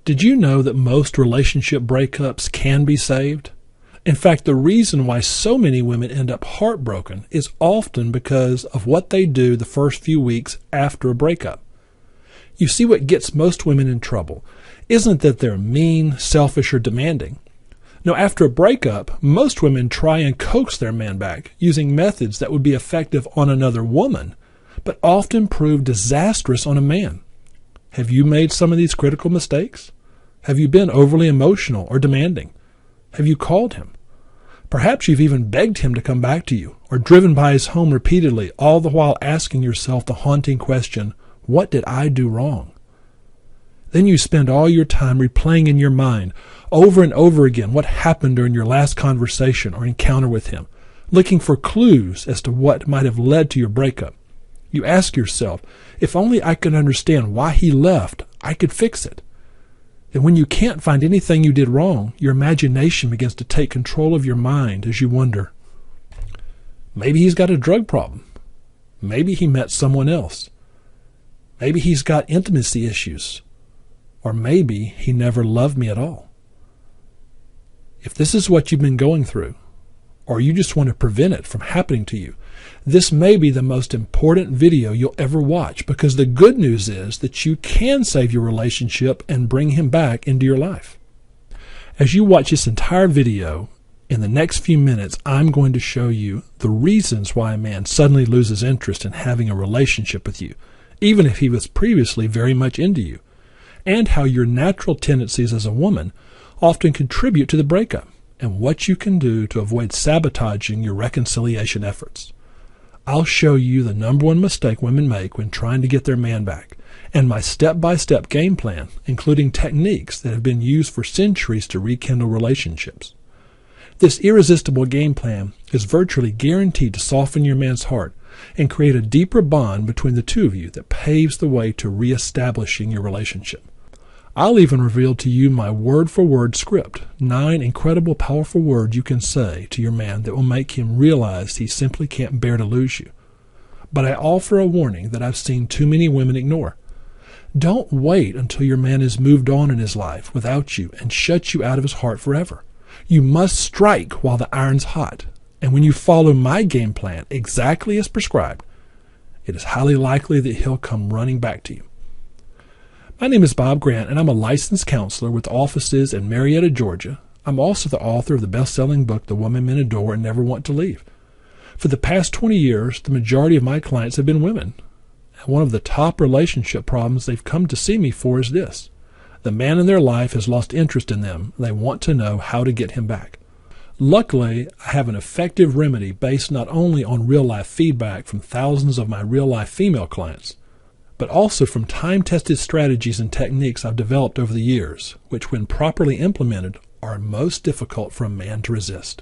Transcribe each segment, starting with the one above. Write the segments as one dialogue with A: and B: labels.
A: Did you know that most relationship breakups can be saved? In fact, the reason why so many women end up heartbroken is often because of what they do the first few weeks after a breakup. You see, what gets most women in trouble isn't that they're mean, selfish, or demanding. No, after a breakup, most women try and coax their man back using methods that would be effective on another woman, but often prove disastrous on a man. Have you made some of these critical mistakes? Have you been overly emotional or demanding? Have you called him? Perhaps you've even begged him to come back to you, or driven by his home repeatedly, all the while asking yourself the haunting question, what did I do wrong? Then you spend all your time replaying in your mind, over and over again, what happened during your last conversation or encounter with him, looking for clues as to what might have led to your breakup. You ask yourself, if only I could understand why he left, I could fix it. And when you can't find anything you did wrong, your imagination begins to take control of your mind as you wonder, maybe he's got a drug problem. Maybe he met someone else. Maybe he's got intimacy issues. Or maybe he never loved me at all. If this is what you've been going through, or you just want to prevent it from happening to you, this may be the most important video you'll ever watch, because the good news is that you can save your relationship and bring him back into your life. As you watch this entire video, in the next few minutes, I'm going to show you the reasons why a man suddenly loses interest in having a relationship with you, even if he was previously very much into you, and how your natural tendencies as a woman often contribute to the breakup, and what you can do to avoid sabotaging your reconciliation efforts. I'll show you the number one mistake women make when trying to get their man back, and my step-by-step game plan, including techniques that have been used for centuries to rekindle relationships. This irresistible game plan is virtually guaranteed to soften your man's heart and create a deeper bond between the two of you that paves the way to reestablishing your relationship. I'll even reveal to you my word-for-word script, 9 incredible, powerful words you can say to your man that will make him realize he simply can't bear to lose you. But I offer a warning that I've seen too many women ignore. Don't wait until your man has moved on in his life without you and shut you out of his heart forever. You must strike while the iron's hot. And when you follow my game plan exactly as prescribed, it is highly likely that he'll come running back to you. My name is Bob Grant, and I'm a licensed counselor with offices in Marietta, Georgia. I'm also the author of the best-selling book, The Woman Men Adore and Never Want to Leave. For the past 20 years, the majority of my clients have been women. And one of the top relationship problems they've come to see me for is this. The man in their life has lost interest in them. They want to know how to get him back. Luckily, I have an effective remedy based not only on real-life feedback from thousands of my real-life female clients, but also from time-tested strategies and techniques I've developed over the years, which when properly implemented are most difficult for a man to resist.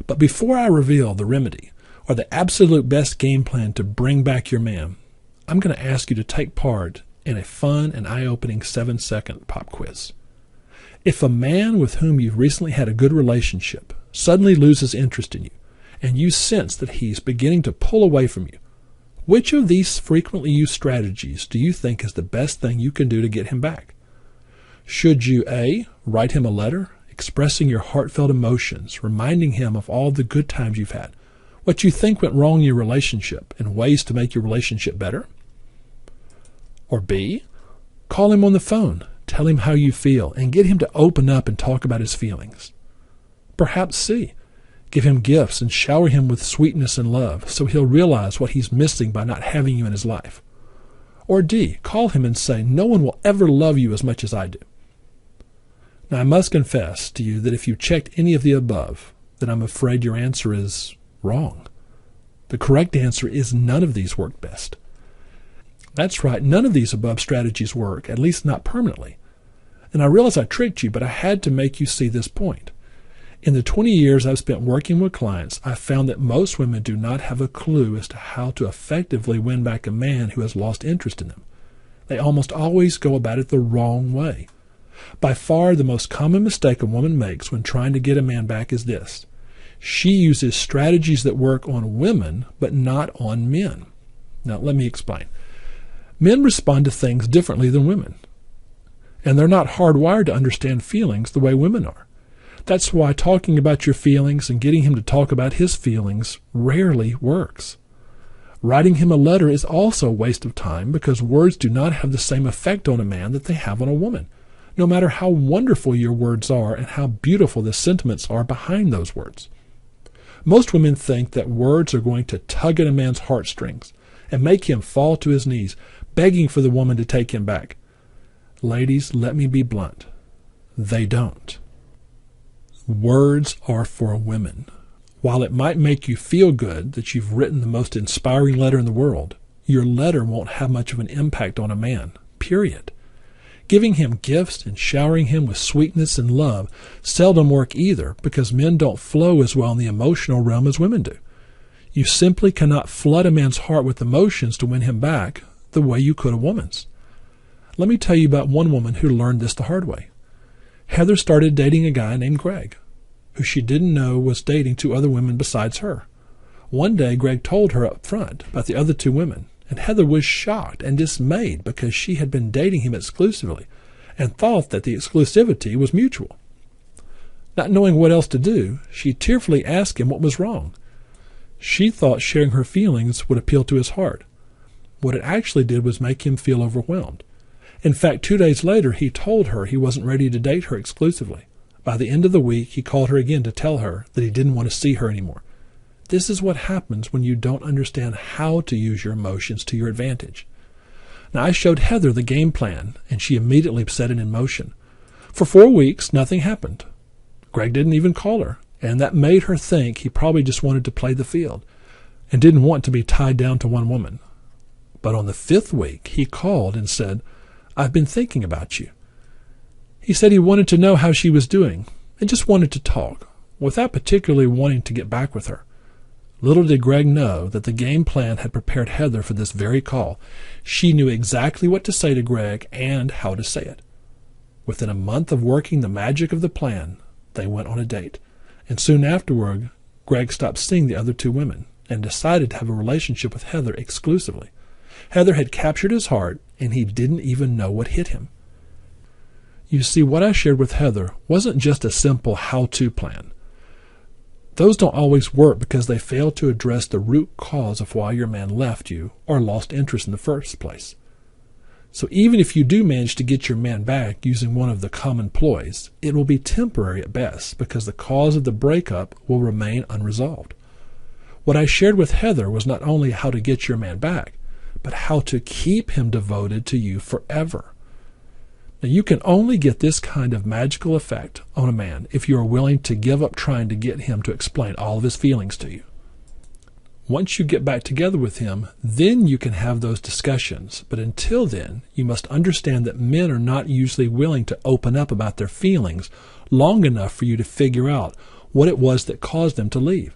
A: But before I reveal the remedy, or the absolute best game plan to bring back your man, I'm going to ask you to take part in a fun and eye-opening 7-second pop quiz. If a man with whom you've recently had a good relationship suddenly loses interest in you, and you sense that he's beginning to pull away from you, which of these frequently used strategies do you think is the best thing you can do to get him back? Should you A, write him a letter expressing your heartfelt emotions, reminding him of all the good times you've had, what you think went wrong in your relationship, and ways to make your relationship better? Or B, call him on the phone, tell him how you feel, and get him to open up and talk about his feelings. Perhaps C, give him gifts and shower him with sweetness and love so he'll realize what he's missing by not having you in his life. Or D, call him and say, no one will ever love you as much as I do. Now, I must confess to you that if you checked any of the above, then I'm afraid your answer is wrong. The correct answer is none of these work best. That's right, none of these above strategies work, at least not permanently. And I realize I tricked you, but I had to make you see this point. In the 20 years I've spent working with clients, I've found that most women do not have a clue as to how to effectively win back a man who has lost interest in them. They almost always go about it the wrong way. By far, the most common mistake a woman makes when trying to get a man back is this. She uses strategies that work on women, but not on men. Now, let me explain. Men respond to things differently than women. and they're not hardwired to understand feelings the way women are. That's why talking about your feelings and getting him to talk about his feelings rarely works. Writing him a letter is also a waste of time because words do not have the same effect on a man that they have on a woman, no matter how wonderful your words are and how beautiful the sentiments are behind those words. Most women think that words are going to tug at a man's heartstrings and make him fall to his knees, begging for the woman to take him back. Ladies, let me be blunt. They don't. Words are for women. While it might make you feel good that you've written the most inspiring letter in the world, your letter won't have much of an impact on a man, period. Giving him gifts and showering him with sweetness and love seldom work either because men don't flow as well in the emotional realm as women do. You simply cannot flood a man's heart with emotions to win him back the way you could a woman's. Let me tell you about one woman who learned this the hard way. Heather started dating a guy named Greg, who she didn't know was dating 2 other women besides her. One day, Greg told her up front about the other 2 women, and Heather was shocked and dismayed because she had been dating him exclusively and thought that the exclusivity was mutual. Not knowing what else to do, she tearfully asked him what was wrong. She thought sharing her feelings would appeal to his heart. What it actually did was make him feel overwhelmed. In fact, 2 days later, he told her he wasn't ready to date her exclusively. By the end of the week, he called her again to tell her that he didn't want to see her anymore. This is what happens when you don't understand how to use your emotions to your advantage. Now, I showed Heather the game plan, and she immediately set it in motion. For 4 weeks, nothing happened. Greg didn't even call her, and that made her think he probably just wanted to play the field and didn't want to be tied down to one woman. But on the 5th week, he called and said, "I've been thinking about you." He said he wanted to know how she was doing and just wanted to talk, without particularly wanting to get back with her. Little did Greg know that the game plan had prepared Heather for this very call. She knew exactly what to say to Greg and how to say it. Within a month of working the magic of the plan, they went on a date, and soon afterward, Greg stopped seeing the other 2 women and decided to have a relationship with Heather exclusively. Heather had captured his heart, and he didn't even know what hit him. You see, what I shared with Heather wasn't just a simple how-to plan. Those don't always work because they fail to address the root cause of why your man left you or lost interest in the first place. So even if you do manage to get your man back using one of the common ploys, it will be temporary at best because the cause of the breakup will remain unresolved. What I shared with Heather was not only how to get your man back, but how to keep him devoted to you forever. Now, you can only get this kind of magical effect on a man if you are willing to give up trying to get him to explain all of his feelings to you. Once you get back together with him, then you can have those discussions. But until then, you must understand that men are not usually willing to open up about their feelings long enough for you to figure out what it was that caused them to leave.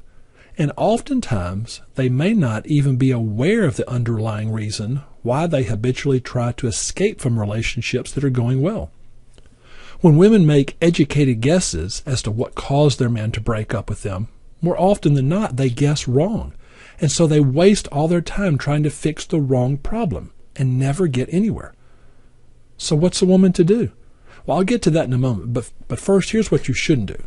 A: And oftentimes, they may not even be aware of the underlying reason why they habitually try to escape from relationships that are going well. When women make educated guesses as to what caused their man to break up with them, more often than not, they guess wrong. And so they waste all their time trying to fix the wrong problem and never get anywhere. So what's a woman to do? Well, I'll get to that in a moment, but first, here's what you shouldn't do.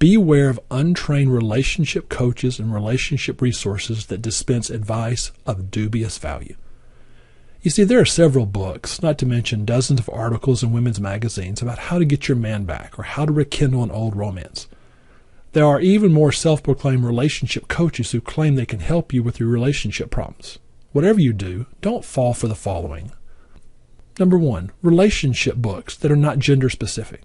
A: Beware of untrained relationship coaches and relationship resources that dispense advice of dubious value. You see, there are several books, not to mention dozens of articles in women's magazines about how to get your man back or how to rekindle an old romance. There are even more self-proclaimed relationship coaches who claim they can help you with your relationship problems. Whatever you do, don't fall for the following. Number 1, relationship books that are not gender specific.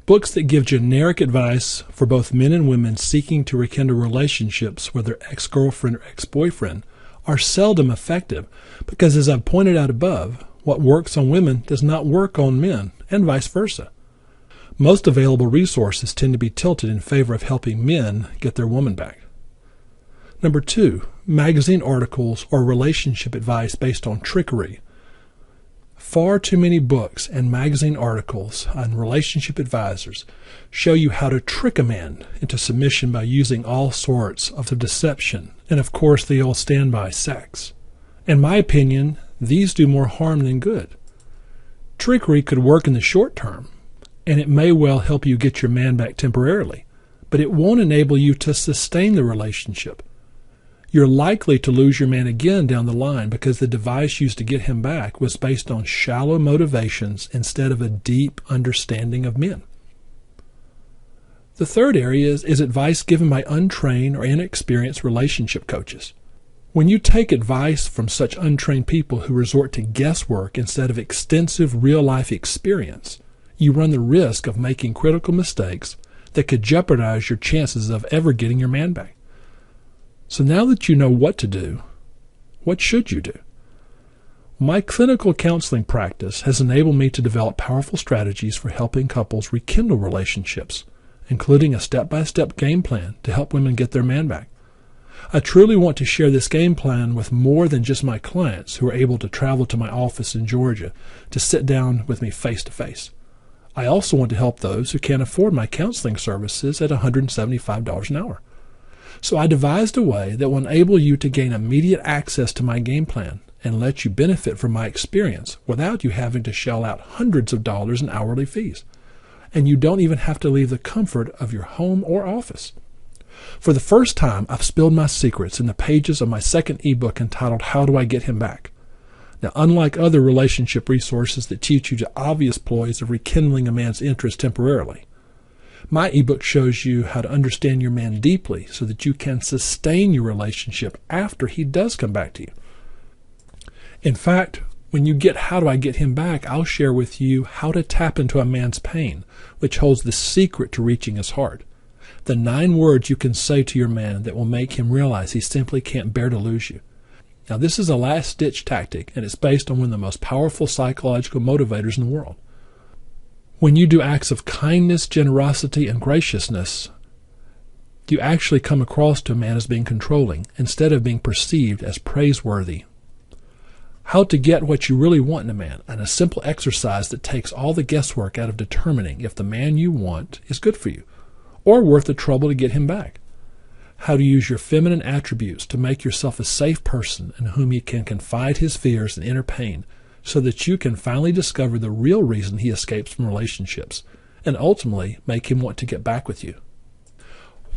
A: Books that give generic advice for both men and women seeking to rekindle relationships with their ex-girlfriend or ex-boyfriend are seldom effective because, as I've pointed out above, what works on women does not work on men, and vice versa. Most available resources tend to be tilted in favor of helping men get their woman back. Number 2, magazine articles or relationship advice based on trickery. Far too many books and magazine articles on relationship advisors show you how to trick a man into submission by using all sorts of deception and, of course, the old standby sex. In my opinion, these do more harm than good. Trickery could work in the short term, and it may well help you get your man back temporarily, but it won't enable you to sustain the relationship. You're likely to lose your man again down the line because the device used to get him back was based on shallow motivations instead of a deep understanding of men. The third area is advice given by untrained or inexperienced relationship coaches. When you take advice from such untrained people who resort to guesswork instead of extensive real-life experience, you run the risk of making critical mistakes that could jeopardize your chances of ever getting your man back. So now that you know what to do, what should you do? My clinical counseling practice has enabled me to develop powerful strategies for helping couples rekindle relationships, including a step-by-step game plan to help women get their man back. I truly want to share this game plan with more than just my clients who are able to travel to my office in Georgia to sit down with me face-to-face. I also want to help those who can't afford my counseling services at $175 an hour. So I devised a way that will enable you to gain immediate access to my game plan and let you benefit from my experience without you having to shell out hundreds of dollars in hourly fees. And you don't even have to leave the comfort of your home or office. For the first time, I've spilled my secrets in the pages of my second ebook entitled How Do I Get Him Back? Now, unlike other relationship resources that teach you the obvious ploys of rekindling a man's interest temporarily, my ebook shows you how to understand your man deeply so that you can sustain your relationship after he does come back to you. In fact, when you get How Do I Get Him Back, I'll share with you how to tap into a man's pain, which holds the secret to reaching his heart. The 9 words you can say to your man that will make him realize he simply can't bear to lose you. Now, this is a last-ditch tactic, and it's based on one of the most powerful psychological motivators in the world. When you do acts of kindness, generosity, and graciousness, you actually come across to a man as being controlling instead of being perceived as praiseworthy. How to get what you really want in a man, and a simple exercise that takes all the guesswork out of determining if the man you want is good for you, or worth the trouble to get him back. How to use your feminine attributes to make yourself a safe person in whom he can confide his fears and inner pain so that you can finally discover the real reason he escapes from relationships and ultimately make him want to get back with you.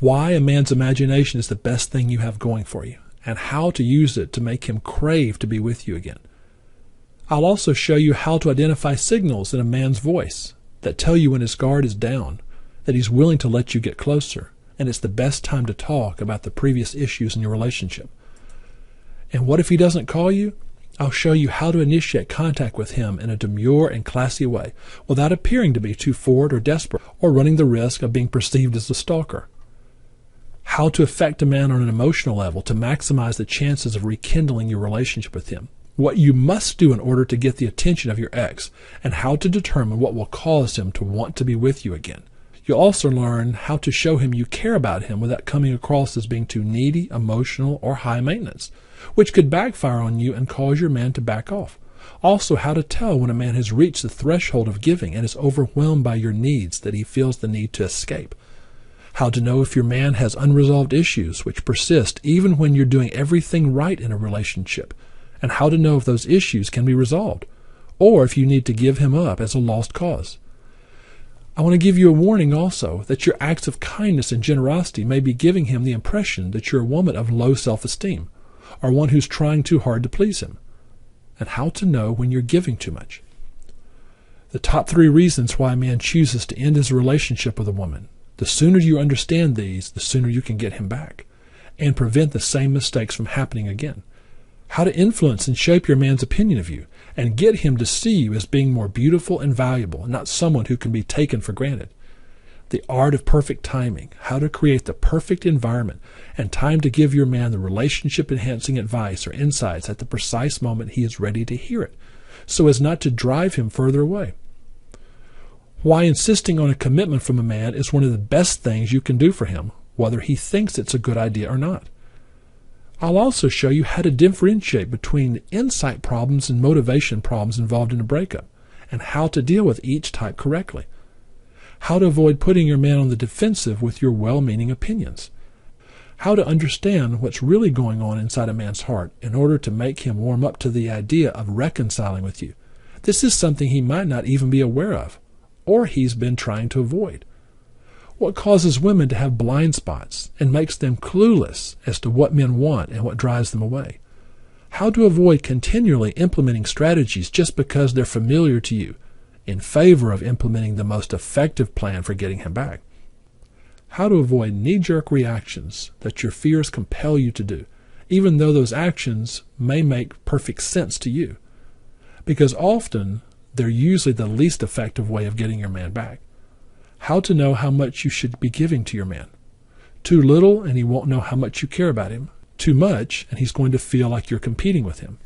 A: Why a man's imagination is the best thing you have going for you and how to use it to make him crave to be with you again. I'll also show you how to identify signals in a man's voice that tell you when his guard is down, that he's willing to let you get closer, and it's the best time to talk about the previous issues in your relationship. And what if he doesn't call you? I'll show you how to initiate contact with him in a demure and classy way without appearing to be too forward or desperate or running the risk of being perceived as a stalker. How to affect a man on an emotional level to maximize the chances of rekindling your relationship with him. What you must do in order to get the attention of your ex, and how to determine what will cause him to want to be with you again. You'll also learn how to show him you care about him without coming across as being too needy, emotional, or high maintenance, which could backfire on you and cause your man to back off. Also, how to tell when a man has reached the threshold of giving and is overwhelmed by your needs that he feels the need to escape. How to know if your man has unresolved issues which persist even when you're doing everything right in a relationship, and how to know if those issues can be resolved, or if you need to give him up as a lost cause. I want to give you a warning also that your acts of kindness and generosity may be giving him the impression that you're a woman of low self-esteem, or one who's trying too hard to please him, and how to know when you're giving too much. The top 3 reasons why a man chooses to end his relationship with a woman. The sooner you understand these, the sooner you can get him back and prevent the same mistakes from happening again. How to influence and shape your man's opinion of you and get him to see you as being more beautiful and valuable, and not someone who can be taken for granted. The art of perfect timing, how to create the perfect environment and time to give your man the relationship-enhancing advice or insights at the precise moment he is ready to hear it, so as not to drive him further away. Why insisting on a commitment from a man is one of the best things you can do for him, whether he thinks it's a good idea or not. I'll also show you how to differentiate between the insight problems and motivation problems involved in a breakup, and how to deal with each type correctly. How to avoid putting your man on the defensive with your well-meaning opinions. How to understand what's really going on inside a man's heart in order to make him warm up to the idea of reconciling with you, This is something he might not even be aware of, or he's been trying to avoid. What causes women to have blind spots and makes them clueless as to what men want and what drives them away? How to avoid continually implementing strategies just because they're familiar to you, in favor of implementing the most effective plan for getting him back. How to avoid knee-jerk reactions that your fears compel you to do, even though those actions may make perfect sense to you, because often they're usually the least effective way of getting your man back. How to know how much you should be giving to your man. Too little, and he won't know how much you care about him. Too much, and he's going to feel like you're competing with him.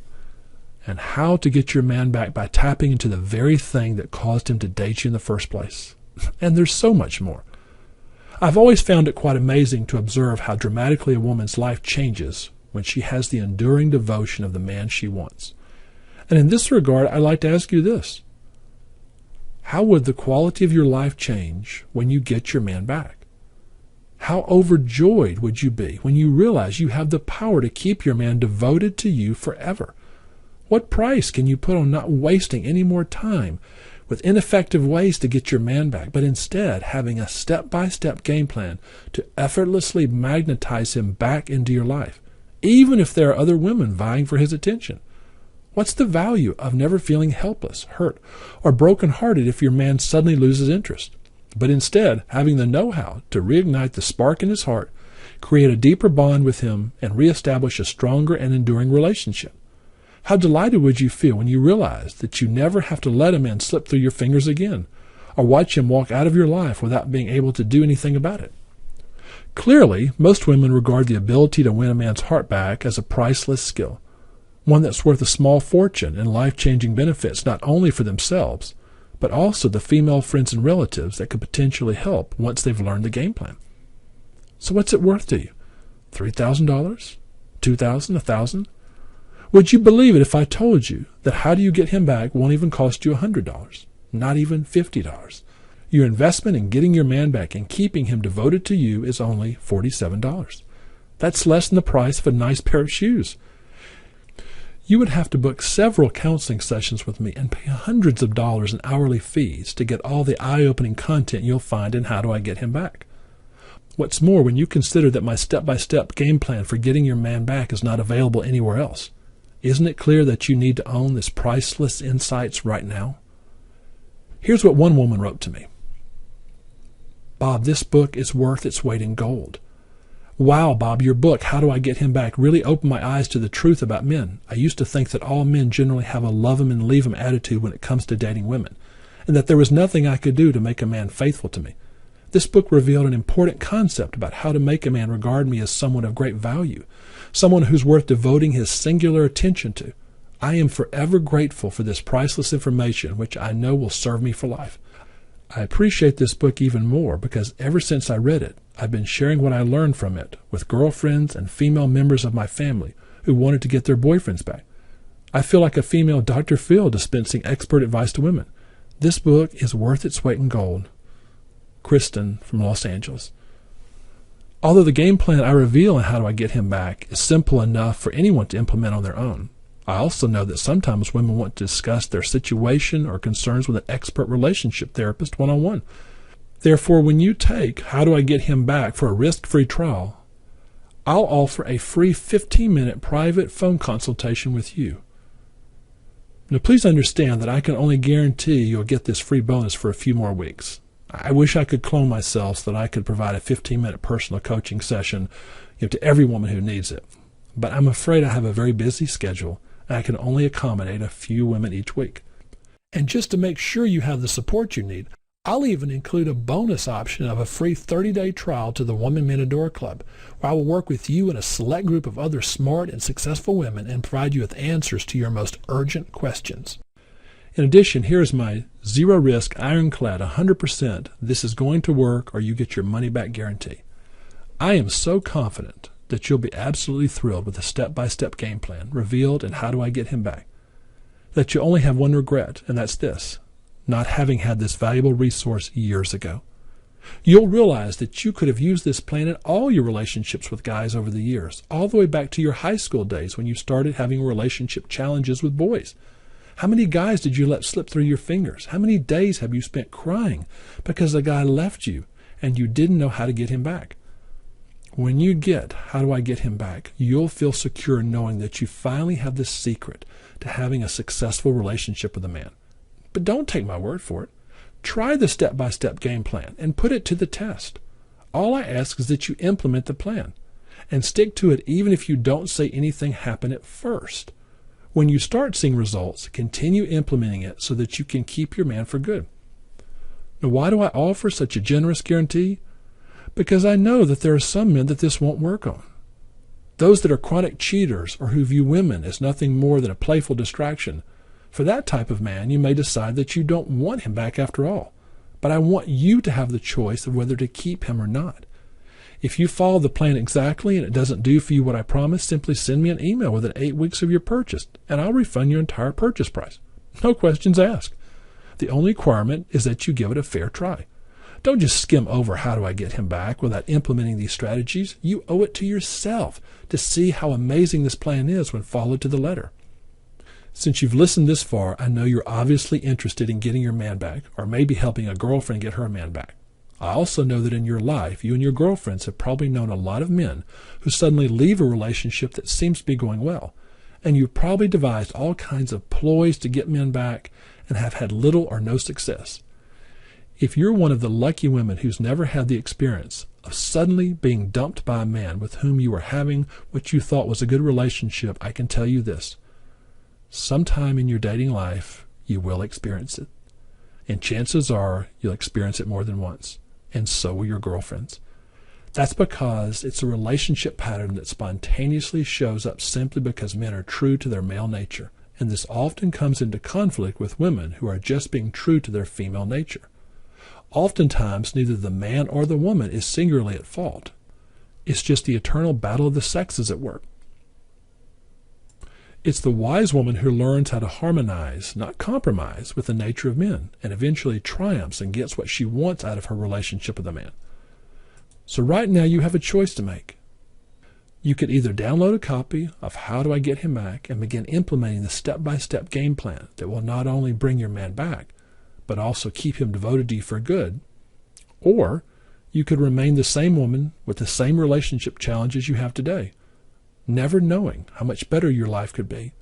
A: And how to get your man back by tapping into the very thing that caused him to date you in the first place. And there's so much more. I've always found it quite amazing to observe how dramatically a woman's life changes when she has the enduring devotion of the man she wants. And in this regard, I'd like to ask you this. How would the quality of your life change when you get your man back? How overjoyed would you be when you realize you have the power to keep your man devoted to you forever? What price can you put on not wasting any more time with ineffective ways to get your man back, but instead having a step-by-step game plan to effortlessly magnetize him back into your life, even if there are other women vying for his attention? What's the value of never feeling helpless, hurt, or broken-hearted if your man suddenly loses interest, but instead having the know-how to reignite the spark in his heart, create a deeper bond with him, and reestablish a stronger and enduring relationship? How delighted would you feel when you realize that you never have to let a man slip through your fingers again, or watch him walk out of your life without being able to do anything about it? Clearly, most women regard the ability to win a man's heart back as a priceless skill, one that's worth a small fortune and life-changing benefits not only for themselves, but also the female friends and relatives that could potentially help once they've learned the game plan. So what's it worth to you? $3,000? $2,000? $1,000? Would you believe it if I told you that how do you get him back won't even cost you $100, not even $50? Your investment in getting your man back and keeping him devoted to you is only $47. That's less than the price of a nice pair of shoes. You would have to book several counseling sessions with me and pay hundreds of dollars in hourly fees to get all the eye-opening content you'll find in How Do I Get Him Back. What's more, when you consider that my step-by-step game plan for getting your man back is not available anywhere else, isn't it clear that you need to own this priceless insights right now? Here's what one woman wrote to me. Bob, this book is worth its weight in gold. Wow, Bob, your book, How Do I Get Him Back, really opened my eyes to the truth about men. I used to think that all men generally have a love 'em and leave 'em attitude when it comes to dating women, and that there was nothing I could do to make a man faithful to me. This book revealed an important concept about how to make a man regard me as someone of great value, someone who's worth devoting his singular attention to. I am forever grateful for this priceless information, which I know will serve me for life. I appreciate this book even more because ever since I read it, I've been sharing what I learned from it with girlfriends and female members of my family who wanted to get their boyfriends back. I feel like a female Dr. Phil dispensing expert advice to women. This book is worth its weight in gold. Kristen from Los Angeles. Although the game plan I reveal in How Do I Get Him Back is simple enough for anyone to implement on their own, I also know that sometimes women want to discuss their situation or concerns with an expert relationship therapist one-on-one. Therefore, when you take How Do I Get Him Back for a risk-free trial, I'll offer a free 15-minute private phone consultation with you. Now, please understand that I can only guarantee you'll get this free bonus for a few more weeks. I wish I could clone myself so that I could provide a 15-minute personal coaching session to every woman who needs it. But I'm afraid I have a very busy schedule, and I can only accommodate a few women each week. And just to make sure you have the support you need, I'll even include a bonus option of a free 30-day trial to the Woman Men Adore Club, where I will work with you and a select group of other smart and successful women and provide you with answers to your most urgent questions. In addition, here's my zero-risk, ironclad, 100% this is going to work or you get your money back guarantee. I am so confident that you'll be absolutely thrilled with the step-by-step game plan revealed in How Do I Get Him Back, that you only have one regret, and that's this, not having had this valuable resource years ago. You'll realize that you could have used this plan in all your relationships with guys over the years, all the way back to your high school days when you started having relationship challenges with boys. How many guys did you let slip through your fingers? How many days have you spent crying because the guy left you and you didn't know how to get him back? When you get, how do I get him back, you'll feel secure knowing that you finally have the secret to having a successful relationship with a man. But don't take my word for it. Try the step-by-step game plan and put it to the test. All I ask is that you implement the plan and stick to it even if you don't see anything happen at first. When you start seeing results, continue implementing it so that you can keep your man for good. Now, why do I offer such a generous guarantee? Because I know that there are some men that this won't work on. Those that are chronic cheaters or who view women as nothing more than a playful distraction. For that type of man, you may decide that you don't want him back after all. But I want you to have the choice of whether to keep him or not. If you follow the plan exactly and it doesn't do for you what I promised, simply send me an email within 8 weeks of your purchase, and I'll refund your entire purchase price. No questions asked. The only requirement is that you give it a fair try. Don't just skim over how do I get him back without implementing these strategies. You owe it to yourself to see how amazing this plan is when followed to the letter. Since you've listened this far, I know you're obviously interested in getting your man back, or maybe helping a girlfriend get her man back. I also know that in your life, you and your girlfriends have probably known a lot of men who suddenly leave a relationship that seems to be going well, and you've probably devised all kinds of ploys to get men back and have had little or no success. If you're one of the lucky women who's never had the experience of suddenly being dumped by a man with whom you were having what you thought was a good relationship, I can tell you this. Sometime in your dating life, you will experience it. And chances are you'll experience it more than once. And so will your girlfriends. That's because it's a relationship pattern that spontaneously shows up simply because men are true to their male nature. And this often comes into conflict with women who are just being true to their female nature. Oftentimes, neither the man or the woman is singularly at fault. It's just the eternal battle of the sexes at work. It's the wise woman who learns how to harmonize, not compromise, with the nature of men, and eventually triumphs and gets what she wants out of her relationship with a man. So right now you have a choice to make. You could either download a copy of How Do I Get Him Back and begin implementing the step-by-step game plan that will not only bring your man back, but also keep him devoted to you for good, or you could remain the same woman with the same relationship challenges you have today, never knowing how much better your life could be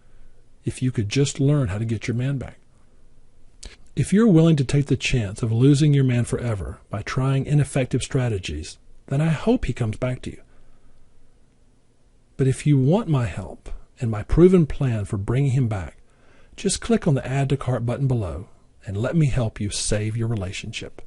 A: if you could just learn how to get your man back. If you're willing to take the chance of losing your man forever by trying ineffective strategies, then I hope he comes back to you. But if you want my help and my proven plan for bringing him back, just click on the Add to Cart button below and let me help you save your relationship.